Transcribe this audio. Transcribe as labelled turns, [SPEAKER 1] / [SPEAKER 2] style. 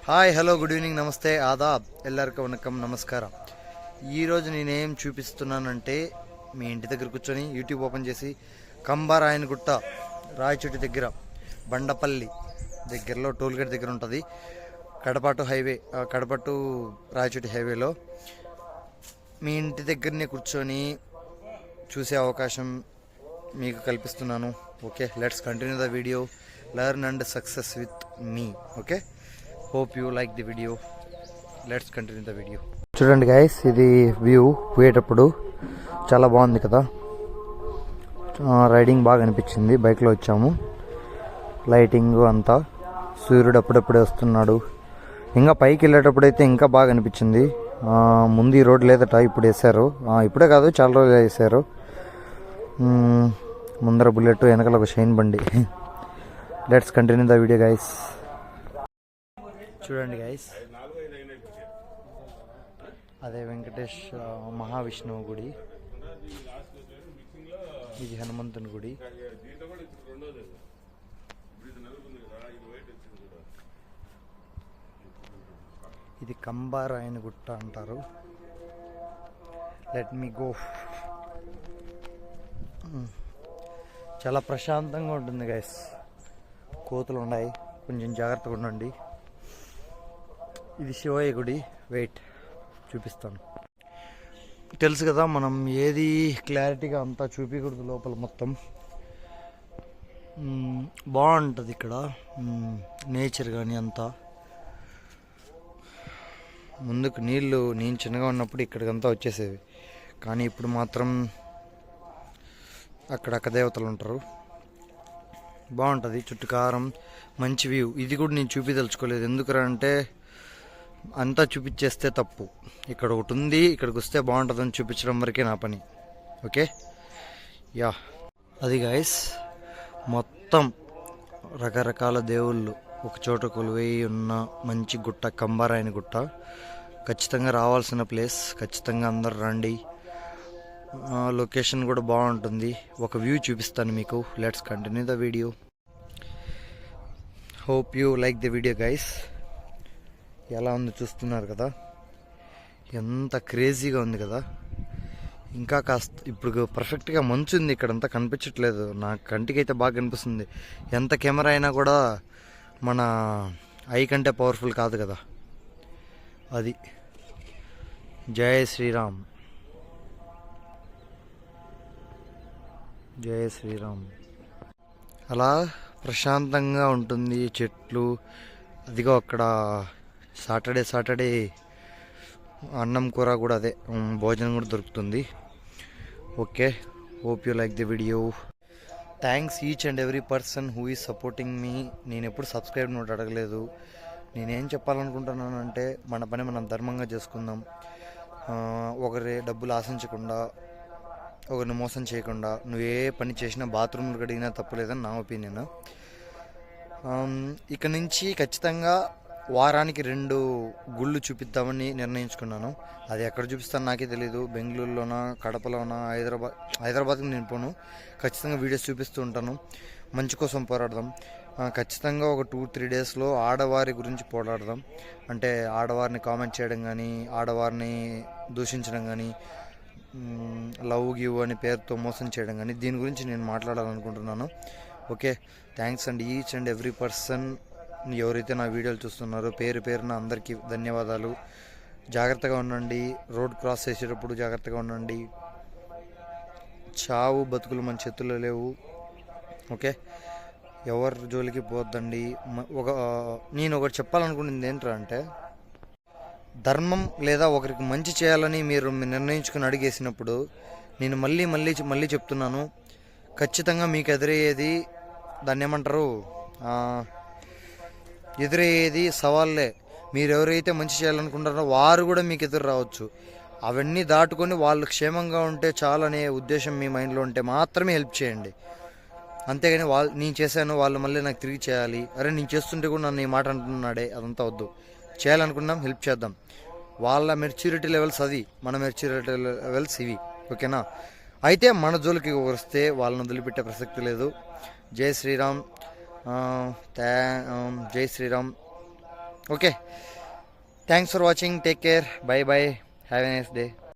[SPEAKER 1] Hi hello good evening నమస్తే ఆదాబ్ ఎల్లరికీ వనకం నమస్కారం. ఈరోజు నేనేం చూపిస్తున్నానంటే మీ ఇంటి దగ్గర కూర్చొని యూట్యూబ్ ఓపెన్ చేసి కంబారాయనగుట్ట రాయచోటి దగ్గర బండపల్లి దగ్గరలో టోల్గేట్ దగ్గర ఉంటుంది. కడప టు రాయచోటి హైవేలో మీ ఇంటి దగ్గరనే కూర్చొని చూసే అవకాశం మీకు కల్పిస్తున్నాను. Okay, let's continue the video, learn and success with me. Okay, hope you like the video. Let's continue the video. చూడండి గైస్, ఇది వ్యూ పోయేటప్పుడు చాలా బాగుంది కదా. రైడింగ్ బాగా అనిపించింది. బైక్లో వచ్చాము, లైటింగ్ అంతా, సూర్యుడు అప్పుడప్పుడే వస్తున్నాడు. ఇంకా పైకి వెళ్ళేటప్పుడు అయితే ఇంకా బాగా అనిపించింది. ముందు ఈ రోడ్ లేదట, ఇప్పుడు వేసారు. ఇప్పుడే కాదు, చాలా రోజులు వేసారు. ముందర బుల్లెట్, వెనకాల ఒక షైన్ బండి. Let's continue the video guys. చూడండి గైస్, అదే వెంకటేష్ మహావిష్ణువు గుడి, ఇది హనుమంతుని గుడి. ఇది కంబారాయనగుట్ట అంటారు. Let me go. చాలా ప్రశాంతంగా ఉంటుంది గైస్. కోతులు ఉన్నాయి, కొంచెం జాగ్రత్తగా ఉండండి. ఇది శివయ్య గుడి. వెయిట్ చూపిస్తాను. తెలుసు కదా, మనం ఏది క్లారిటీగా అంతా చూపించకూడదు. లోపల మొత్తం బాగుంటుంది ఇక్కడ, నేచర్ కానీ అంతా. ముందుకు నీళ్ళు నేను చిన్నగా ఉన్నప్పుడు ఇక్కడికంతా వచ్చేసేవి, కానీ ఇప్పుడు మాత్రం అక్కడ దేవతలు ఉంటారు. బాగుంటుంది చుట్టుకారం, మంచి వ్యూ. ఇది కూడా నేను చూపించదలుచుకోలేదు, ఎందుకంటే అంతా చూపించేస్తే తప్పు. ఇక్కడ ఒకటి ఉంది, ఇక్కడికి వస్తే బాగుంటుందని చూపించడం వరకే నా పని. Okay, yeah. అది గైస్, మొత్తం రకరకాల దేవుళ్ళు ఒక చోట కొలువై ఉన్న మంచి గుట్ట, కంబారాయనగుట్ట. ఖచ్చితంగా రావాల్సిన ప్లేస్, ఖచ్చితంగా అందరు రండి. లొకేషన్ కూడా బాగుంటుంది. ఒక వ్యూ చూపిస్తాను మీకు. Let's continue the video. Hope you like the video guys. ఎలా ఉంది చూస్తున్నారు కదా, ఎంత క్రేజీగా ఉంది కదా. ఇంకా కాస్త ఇప్పుడు పర్ఫెక్ట్గా మంచు ఉంది, ఇక్కడంతా కనిపించట్లేదు. నా కంటికి అయితే బాగా కనిపిస్తుంది. ఎంత కెమెరా అయినా కూడా మన ఐ కంటే పవర్ఫుల్ కాదు కదా. అది జై శ్రీరామ్, జై శ్రీరామ్. అలా ప్రశాంతంగా ఉంటుంది. చెట్లు, అదిగో అక్కడ సాటర్డే అన్నం కూర కూడా, అదే భోజనం కూడా దొరుకుతుంది. Okay, hope you like the video. Thanks each and every person who is supporting me. నేను ఎప్పుడు సబ్స్క్రైబ్ నోట్ అడగలేదు. నేనేం చెప్పాలనుకుంటున్నాను అంటే, మన పని మనం ధర్మంగా చేసుకుందాం. ఒకరి డబ్బులు ఆశించకుండా, ఒకరిని మోసం చేయకుండా. నువ్వు ఏ పని చేసినా, బాత్రూమ్లు కడిగినా తప్పులేదని నా ఒపీనియన్. ఇక నుంచి ఖచ్చితంగా వారానికి 2 గుళ్ళు చూపిద్దామని నిర్ణయించుకున్నాను. అది ఎక్కడ చూపిస్తాను నాకే తెలీదు. బెంగళూరులోనా, కడపలోనా, హైదరాబాద్కి నేను పోను. ఖచ్చితంగా వీడియోస్ చూపిస్తూ ఉంటాను. మంచి కోసం పోరాడదాం. ఖచ్చితంగా ఒక 2-3 డేస్లో ఆడవారి గురించి పోరాడదాం. అంటే ఆడవారిని కామెంట్ చేయడం కానీ, ఆడవారిని దూషించడం కానీ, లవ్ గివ్ అనే పేరుతో మోసం చేయడం కానీ, దీని గురించి నేను మాట్లాడాలనుకుంటున్నాను. Okay, thanks and each and every person ఎవరైతే నా వీడియోలు చూస్తున్నారో పేరు పేరున అందరికీ ధన్యవాదాలు. జాగ్రత్తగా ఉండండి. రోడ్ క్రాస్ చేసేటప్పుడు జాగ్రత్తగా ఉండండి. చావు బతుకులు మన చేతుల్లో లేవు. ఓకే, ఎవరి జోలికి పోద్దండి. నేను ఒకటి చెప్పాలనుకున్నది ఏంటంటే, ధర్మం లేదా ఒకరికి మంచి చేయాలని మీరు నిర్ణయించుకుని అడిగేసినప్పుడు, నేను మళ్ళీ చెప్తున్నాను, ఖచ్చితంగా మీకు ఎదురయ్యేది, దాన్ని ఏమంటారు, ఎదురయ్యేది సవాళ్ళే. మీరు ఎవరైతే మంచి చేయాలనుకుంటారో వారు కూడా మీకు ఎదురు రావచ్చు. అవన్నీ దాటుకొని వాళ్ళు క్షేమంగా ఉంటే చాలనే ఉద్దేశం మీ మైండ్లో ఉంటే మాత్రమే హెల్ప్ చేయండి. అంతేగాని నేను చేశాను, వాళ్ళు మళ్ళీ నాకు తిరిగి చేయాలి, అరే నేను చేస్తుంటే కూడా నన్ను ఈ మాట అంటున్నాడే, అదంతా వద్దు. చేయాలనుకున్నాం, హెల్ప్ చేద్దాం. వాళ్ళ మెచ్యూరిటీ లెవెల్స్ అది, మన మెచ్యూరిటీ లెవెల్స్ ఇవి. ఓకేనా? అయితే మన జోలికి వస్తే వాళ్ళని వదిలిపెట్టే ప్రసక్తి లేదు. జై శ్రీరామ్. జై Shriram. Okay, thanks for watching, take care, bye bye, have a nice day.